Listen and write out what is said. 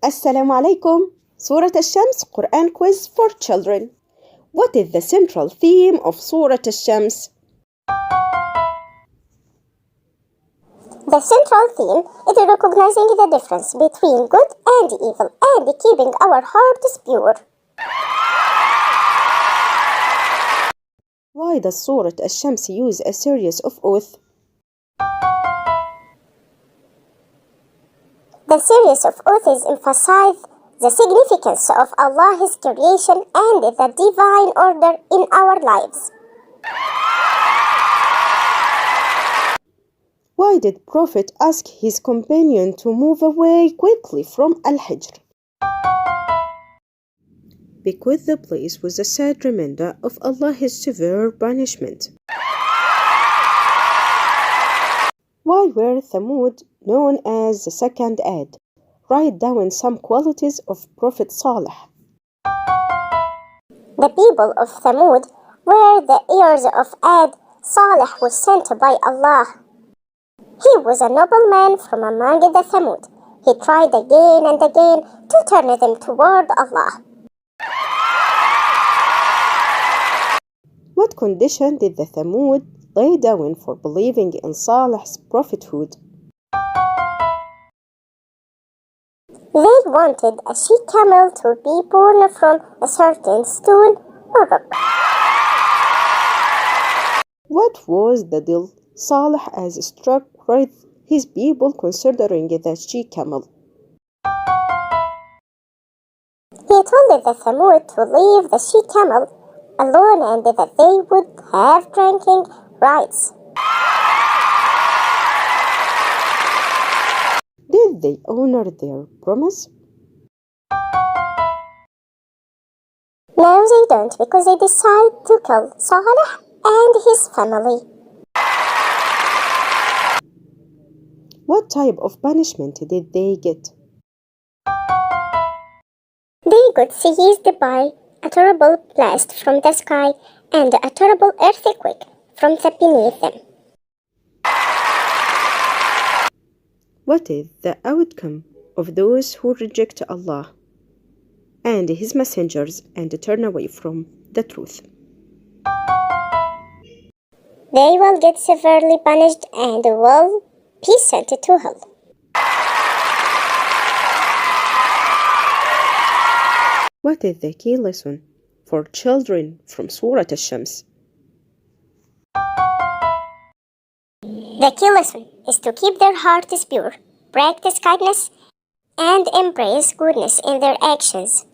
Assalamu alaikum. Surah Al-Shams Quran quiz for children. What is the central theme of Surah Al-Shams? The central theme is recognizing the difference between good and evil and keeping our hearts pure. Why does Surah Al-Shams use a series of oaths? The series of oaths emphasize the significance of Allah's creation and the divine order in our lives. Why did Prophet ask his companion to move away quickly from Al-Hijr? Because the place was a sad reminder of Allah's severe punishment. Why were Thamud known as the second Ad? Write down some qualities of Prophet Saleh. The people of Thamud were the heirs of Ad. Saleh was sent by Allah. He was a noble man from among the Thamud. He tried again and again to turn them toward Allah. What condition did the Thamud lay down for believing in Saleh's prophethood? They wanted a she-camel to be born from a certain stone or rock. What was the deal Saleh as struck with his people considering the she-camel? He told the Thamud to leave the she-camel alone and that they would have drinking rights. Did they honor their promise? No, they don't, because they decide to kill Saleh and his family. What type of punishment did they get? They got seized by a terrible blast from the sky and a terrible earthquake from beneath them. What is the outcome of those who reject Allah and His messengers and turn away from the truth? They will get severely punished and will be sent to hell. What is the key lesson for children from Surah Al-Shams? The key lesson is to keep their hearts pure, practice kindness, and embrace goodness in their actions.